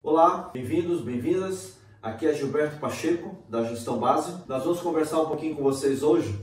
Olá, bem-vindos, bem-vindas. Aqui é Gilberto Pacheco, da Gestão Base. Nós vamos conversar um pouquinho com vocês hoje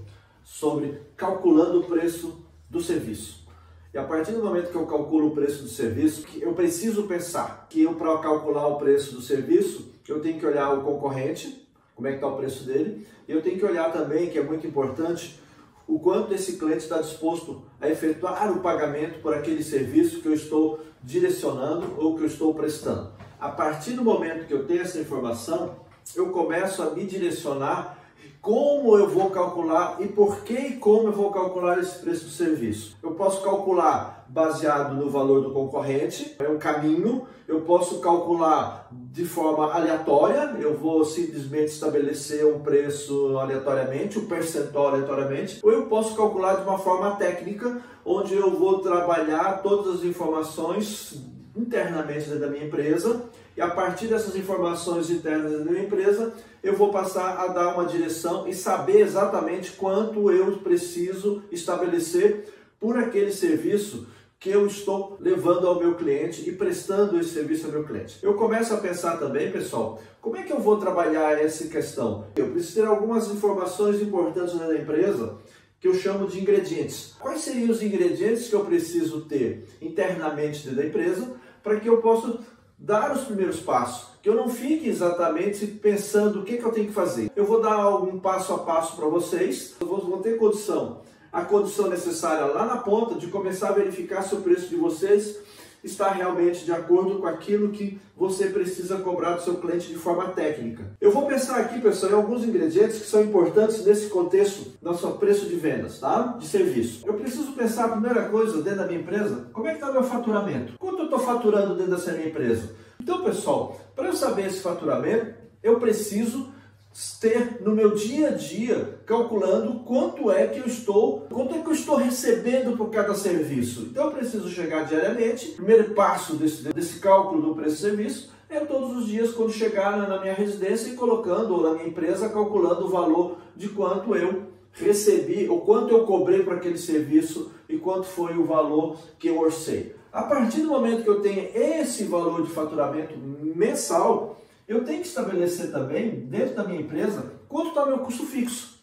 sobre calculando o preço do serviço. E a partir do momento que eu calculo o preço do serviço, eu preciso pensar que para calcular o preço do serviço, eu tenho que olhar o concorrente, como é que está o preço dele, e eu tenho que olhar também, que é muito importante, o quanto esse cliente está disposto a efetuar o pagamento por aquele serviço que eu estou direcionando ou que eu estou prestando. A partir do momento que eu tenho essa informação, eu começo a me direcionar como eu vou calcular e por que e como eu vou calcular esse preço do serviço. Eu posso calcular baseado no valor do concorrente, é um caminho. Eu posso calcular de forma aleatória, eu vou simplesmente estabelecer um preço aleatoriamente, um percentual aleatoriamente, ou eu posso calcular de uma forma técnica, onde eu vou trabalhar todas as informações internamente dentro da minha empresa, e a partir dessas informações internas dentro da minha empresa, eu vou passar a dar uma direção e saber exatamente quanto eu preciso estabelecer por aquele serviço que eu estou levando ao meu cliente e prestando esse serviço ao meu cliente. Eu começo a pensar também, pessoal, como é que eu vou trabalhar essa questão? Eu preciso ter algumas informações importantes dentro da empresa, que eu chamo de ingredientes. Quais seriam os ingredientes que eu preciso ter internamente dentro da empresa para que eu possa dar os primeiros passos? Que eu não fique exatamente pensando o que eu tenho que fazer. Eu vou dar algum passo a passo para vocês, vou ter a condição necessária lá na ponta de começar a verificar se o preço de vocês está realmente de acordo com aquilo que você precisa cobrar do seu cliente de forma técnica. Eu vou pensar aqui, pessoal, em alguns ingredientes que são importantes nesse contexto do nosso preço de vendas, tá? De serviço. Eu preciso pensar, a primeira coisa, dentro da minha empresa, como é que está o meu faturamento? Quanto eu estou faturando dentro dessa minha empresa? Então, pessoal, para eu saber esse faturamento, eu preciso ter no meu dia a dia calculando quanto é que eu estou recebendo por cada serviço. Então eu preciso chegar diariamente. O primeiro passo desse cálculo do preço do serviço é todos os dias, quando chegar na minha residência e colocando, ou na minha empresa, calculando o valor de quanto eu recebi, ou quanto eu cobrei para aquele serviço e quanto foi o valor que eu orcei. A partir do momento que eu tenho esse valor de faturamento mensal, eu tenho que estabelecer também, dentro da minha empresa, quanto está o meu custo fixo.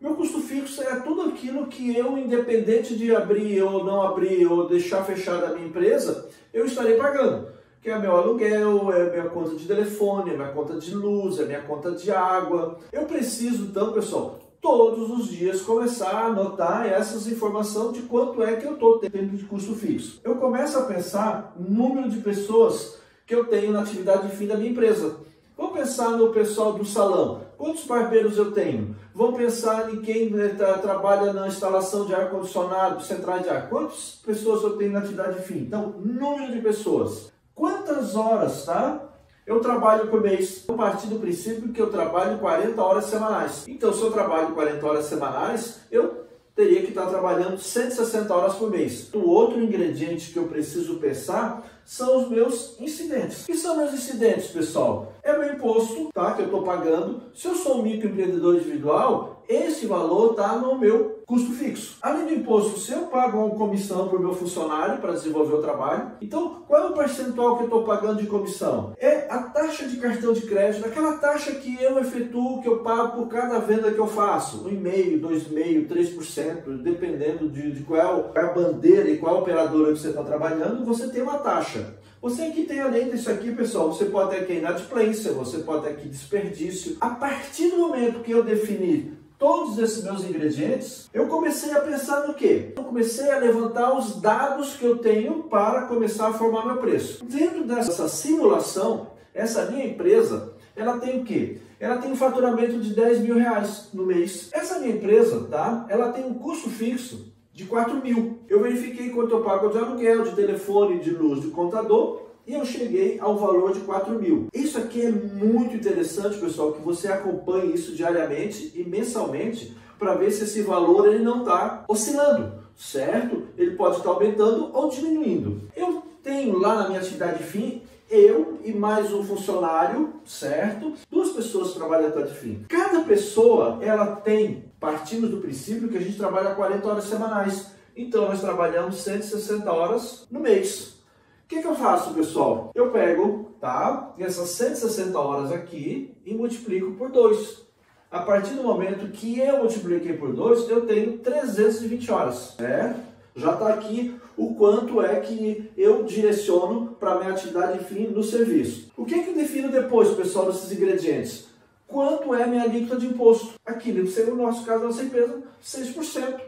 Meu custo fixo é tudo aquilo que eu, independente de abrir ou não abrir, ou deixar fechada a minha empresa, eu estarei pagando. Que é meu aluguel, é minha conta de telefone, é minha conta de luz, é minha conta de água. Eu preciso, então, pessoal, todos os dias começar a anotar essas informações de quanto é que eu estou tendo de custo fixo. Eu começo a pensar no número de pessoas que eu tenho na atividade de fim da minha empresa. Vou pensar no pessoal do salão. Quantos barbeiros eu tenho? Vou pensar em quem trabalha na instalação de ar-condicionado, centrais de ar. Quantas pessoas eu tenho na atividade de fim? Então, número de pessoas. Quantas horas, tá? Eu trabalho por mês. Eu parti do princípio que eu trabalho 40 horas semanais. Então, se eu trabalho 40 horas semanais, eu teria que estar trabalhando 160 horas por mês. O outro ingrediente que eu preciso pensar são os meus incidentes. O que são meus incidentes, pessoal? É o meu imposto, tá, que eu estou pagando. Se eu sou um microempreendedor individual, esse valor está no meu custo fixo. Além do imposto, se eu pago uma comissão para o meu funcionário para desenvolver o trabalho, então qual é o percentual que eu estou pagando de comissão? É a taxa de cartão de crédito, aquela taxa que eu efetuo, que eu pago por cada venda que eu faço. 1,5%, 2,5%, 3%, dependendo de qual é a bandeira e qual operadora que você está trabalhando, você tem uma taxa. Você aqui tem, além disso aqui, pessoal, você pode ter aqui inadimplência, você pode ter aqui desperdício. A partir do momento que eu definir todos esses meus ingredientes, eu comecei a pensar no quê? Eu comecei a levantar os dados que eu tenho para começar a formar meu preço. Dentro dessa simulação, essa minha empresa, ela tem o quê? Ela tem um faturamento de 10 mil reais no mês. Essa minha empresa, tá? Ela tem um custo fixo de 4 mil. Eu verifiquei quanto eu pago de aluguel, de telefone, de luz, de contador, e eu cheguei ao valor de 4 mil. Isso aqui é muito interessante, pessoal, que você acompanhe isso diariamente e mensalmente para ver se esse valor ele não está oscilando, certo? Ele pode estar aumentando ou diminuindo. Eu tenho lá na minha atividade fim, eu e mais um funcionário, certo? 2 pessoas trabalham na atividade fim. Cada pessoa, ela tem, partindo do princípio que a gente trabalha 40 horas semanais. Então, nós trabalhamos 160 horas no mês. O que eu faço, pessoal? Eu pego tá? Essas 160 horas aqui e multiplico por 2. A partir do momento que eu multipliquei por 2, eu tenho 320 horas, certo? Já está aqui o quanto é que eu direciono para a minha atividade fim no serviço. O que é que eu defino depois, pessoal, desses ingredientes? Quanto é a minha alíquota de imposto? Aqui, no nosso caso, da nossa empresa, 6%.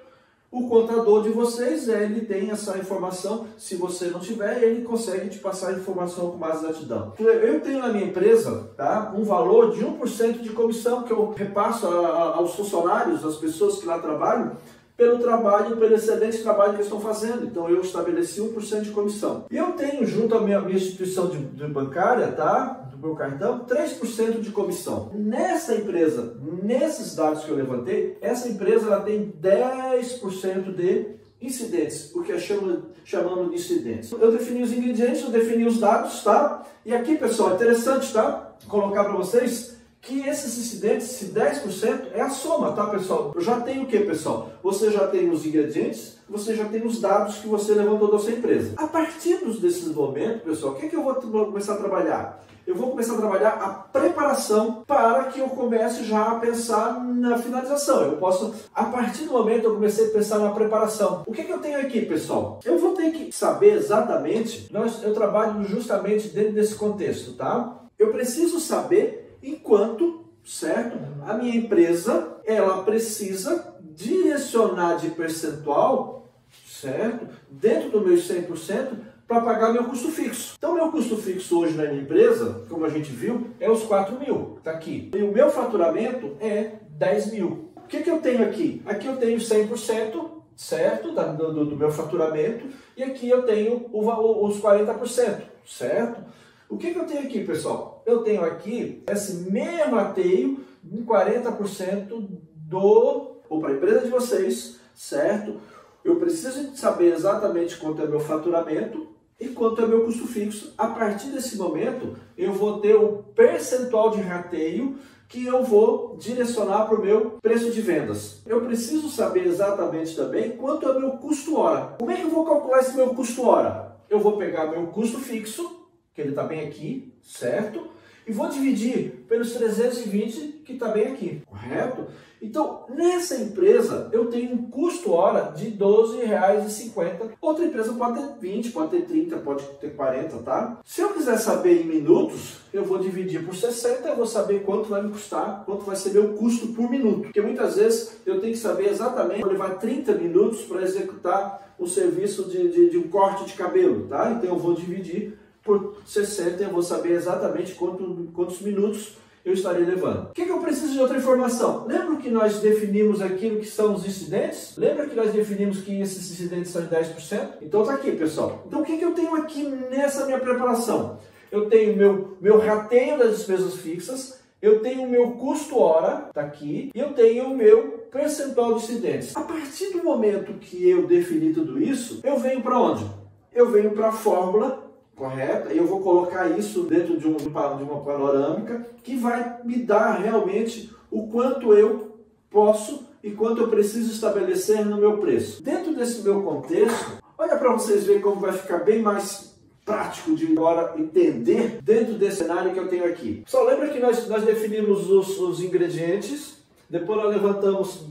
O contador de vocês, ele tem essa informação. Se você não tiver, ele consegue te passar a informação com mais exatidão. Eu tenho na minha empresa, tá, um valor de 1% de comissão que eu repasso aos funcionários, às pessoas que lá trabalham, pelo excelente trabalho que estão fazendo. Então eu estabeleci 1% de comissão. E eu tenho, junto à minha instituição de bancária, tá, do meu cartão, 3% de comissão. Nessa empresa, nesses dados que eu levantei, essa empresa ela tem 10% de incidentes, o que é chamando de incidentes. Eu defini os ingredientes, eu defini os dados, tá? E aqui, pessoal, é interessante, tá, colocar para vocês que esses incidentes, esse 10% é a soma, tá, pessoal? Eu já tenho o que, pessoal? Você já tem os ingredientes, você já tem os dados que você levantou da sua empresa. A partir desses momentos, pessoal, o que é que eu vou começar a trabalhar? Eu vou começar a trabalhar a preparação para que eu comece já a pensar na finalização. Eu posso, a partir do momento eu comecei a pensar na preparação. O que é que eu tenho aqui, pessoal? Eu vou ter que saber exatamente, eu trabalho justamente dentro desse contexto, tá? Eu preciso saber enquanto, certo, a minha empresa, ela precisa direcionar de percentual, certo, dentro do meu 100%, para pagar meu custo fixo. Então, meu custo fixo hoje na minha empresa, como a gente viu, é os 4 mil, tá aqui. E o meu faturamento é 10 mil. O que que eu tenho aqui? Aqui eu tenho 100%, certo, do meu faturamento, e aqui eu tenho os 40%, certo? O que eu tenho aqui, pessoal? Eu tenho aqui esse mesmo rateio em 40% para a empresa de vocês, certo? Eu preciso saber exatamente quanto é meu faturamento e quanto é meu custo fixo. A partir desse momento, eu vou ter o percentual de rateio que eu vou direcionar para o meu preço de vendas. Eu preciso saber exatamente também quanto é meu custo hora. Como é que eu vou calcular esse meu custo hora? Eu vou pegar meu custo fixo, que ele está bem aqui, certo? E vou dividir pelos 320 que está bem aqui, correto? Então, nessa empresa, eu tenho um custo hora de R$ 12,50. Outra empresa pode ter 20, pode ter 30, pode ter 40, tá? Se eu quiser saber em minutos, eu vou dividir por 60, eu vou saber quanto vai me custar, quanto vai ser meu custo por minuto. Porque muitas vezes eu tenho que saber exatamente, vou levar 30 minutos para executar o serviço de um corte de cabelo, tá? Então eu vou dividir por 60, eu vou saber exatamente quantos minutos eu estarei levando. O que eu preciso de outra informação? Lembra que nós definimos aquilo que são os incidentes? Lembra que nós definimos que esses incidentes são de 10%? Então tá aqui, pessoal. Então o que eu tenho aqui nessa minha preparação? Eu tenho meu rateio das despesas fixas, eu tenho o meu custo hora, tá aqui, e eu tenho o meu percentual de incidentes. A partir do momento que eu defini tudo isso, eu venho para onde? Eu venho para a fórmula correta, e eu vou colocar isso dentro de uma panorâmica que vai me dar realmente o quanto eu posso e quanto eu preciso estabelecer no meu preço. Dentro desse meu contexto, olha para vocês verem como vai ficar bem mais prático de agora entender dentro desse cenário que eu tenho aqui. Só lembra que nós definimos os ingredientes, depois nós levantamos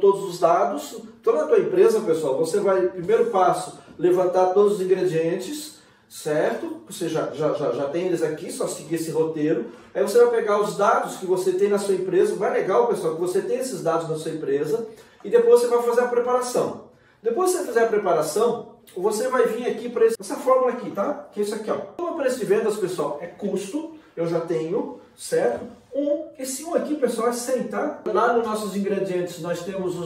todos os dados. Então na tua empresa, pessoal, você vai, primeiro passo, levantar todos os ingredientes, certo? Você já tem eles aqui, só seguir esse roteiro. Aí você vai pegar os dados que você tem na sua empresa. Vai legal, pessoal, que você tem esses dados na sua empresa. E depois você vai fazer a preparação. Depois que você fizer a preparação, você vai vir aqui para essa fórmula aqui, tá? Que é isso aqui, ó. O preço de vendas, pessoal, é custo. Eu já tenho, certo? Esse aqui, pessoal, é 100, tá? Lá nos nossos ingredientes nós temos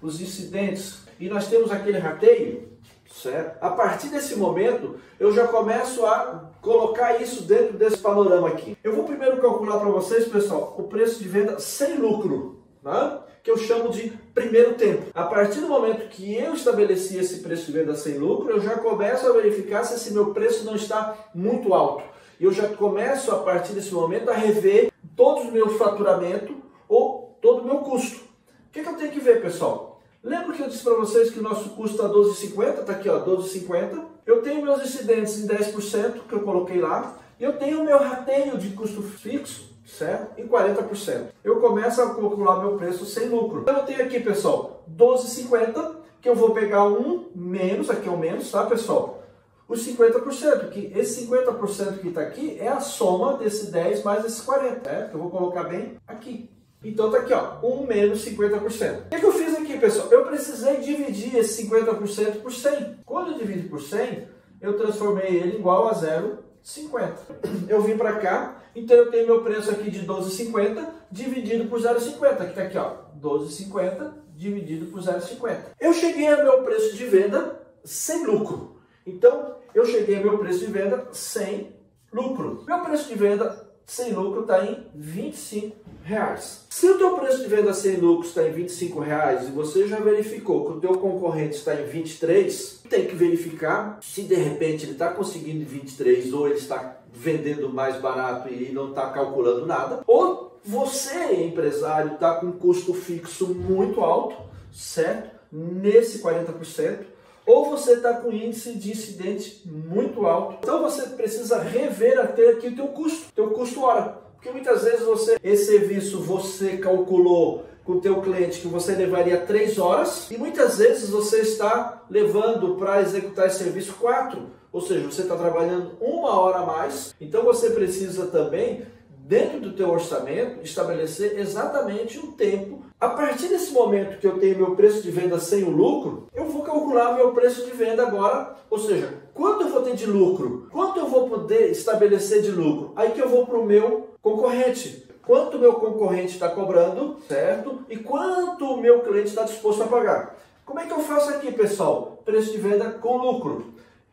os incidentes e nós temos aquele rateio. Certo? A partir desse momento, eu já começo a colocar isso dentro desse panorama aqui. Eu vou primeiro calcular para vocês, pessoal, o preço de venda sem lucro, tá? Que eu chamo de primeiro tempo. A partir do momento que eu estabeleci esse preço de venda sem lucro, eu já começo a verificar se esse meu preço não está muito alto. E eu já começo, a partir desse momento, a rever todo o meu faturamento ou todo o meu custo. O que eu tenho que ver, pessoal? Lembra que eu disse para vocês que o nosso custo está 12,50? Está aqui, ó, 12,50. Eu tenho meus incidentes em 10%, que eu coloquei lá. E eu tenho o meu rateio de custo fixo, certo? Em 40%. Eu começo a calcular meu preço sem lucro. Então eu tenho aqui, pessoal, 12,50, que eu vou pegar um menos, aqui é o menos, tá, pessoal? Os 50%, que esse 50% que está aqui é a soma desse 10 mais esse 40, que eu vou colocar bem aqui. Então tá aqui, ó, 1 menos 50%. O que eu fiz aqui, pessoal? Eu precisei dividir esse 50% por 100. Quando eu divido por 100, eu transformei ele igual a 0,50. Eu vim para cá, então eu tenho meu preço aqui de 12,50 dividido por 0,50, que tá aqui, ó, 12,50 dividido por 0,50. Eu cheguei ao meu preço de venda sem lucro. Então, eu cheguei ao meu preço de venda sem lucro. Meu preço de venda sem lucro está em R$25. Se o teu preço de venda sem lucro está em R$25 e você já verificou que o teu concorrente está em 23, tem que verificar se de repente ele está conseguindo 23 ou ele está vendendo mais barato e não está calculando nada. Ou você, empresário, está com um custo fixo muito alto, certo? Nesse 40%. Ou você está com índice de incidente muito alto. Então você precisa rever até aqui o teu custo hora. Porque muitas vezes esse serviço você calculou com o teu cliente que você levaria 3 horas e muitas vezes você está levando para executar esse serviço 4. Ou seja, você está trabalhando 1 hora a mais. Então você precisa também, dentro do teu orçamento, estabelecer exatamente o tempo. A partir desse momento que eu tenho meu preço de venda sem o lucro, eu vou calcular meu preço de venda agora, ou seja, quanto eu vou ter de lucro, quanto eu vou poder estabelecer de lucro, aí que eu vou para o meu concorrente. Quanto o meu concorrente está cobrando, certo? E quanto o meu cliente está disposto a pagar. Como é que eu faço aqui, pessoal? Preço de venda com lucro.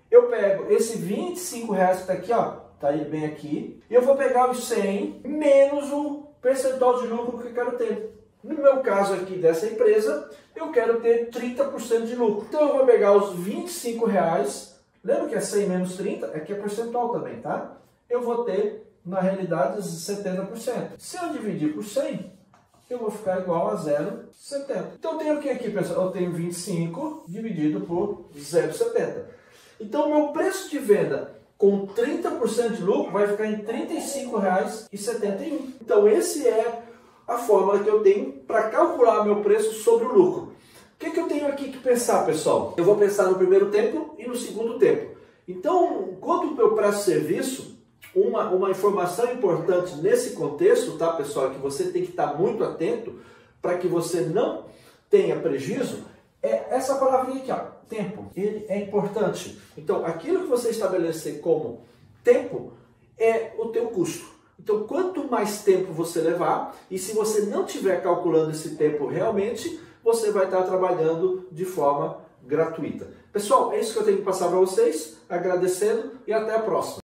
Eu pego esse R$25 que está aqui, ó, tá aí bem aqui, e eu vou pegar os 100 menos o percentual de lucro que eu quero ter. No meu caso aqui dessa empresa, eu quero ter 30% de lucro. Então eu vou pegar os R$25, lembra que é 100 menos 30? Aqui é percentual também, tá? Eu vou ter, na realidade, 70%. Se eu dividir por 100, eu vou ficar igual a 0,70. Então eu tenho o que aqui, pessoal? Eu tenho 25 dividido por 0,70. Então o meu preço de venda com 30% de lucro vai ficar em R$35,71. Então esse é a fórmula que eu tenho para calcular meu preço sobre o lucro. O que eu tenho aqui que pensar, pessoal? Eu vou pensar no primeiro tempo e no segundo tempo. Então, quando eu presto serviço, uma informação importante nesse contexto, tá, pessoal, que você tem que estar muito atento para que você não tenha prejuízo, é essa palavrinha aqui, ó, tempo. Ele é importante. Então, aquilo que você estabelecer como tempo é o teu custo. Então, quanto mais tempo você levar, e se você não estiver calculando esse tempo realmente, você vai estar trabalhando de forma gratuita. Pessoal, é isso que eu tenho que passar para vocês, agradecendo e até a próxima.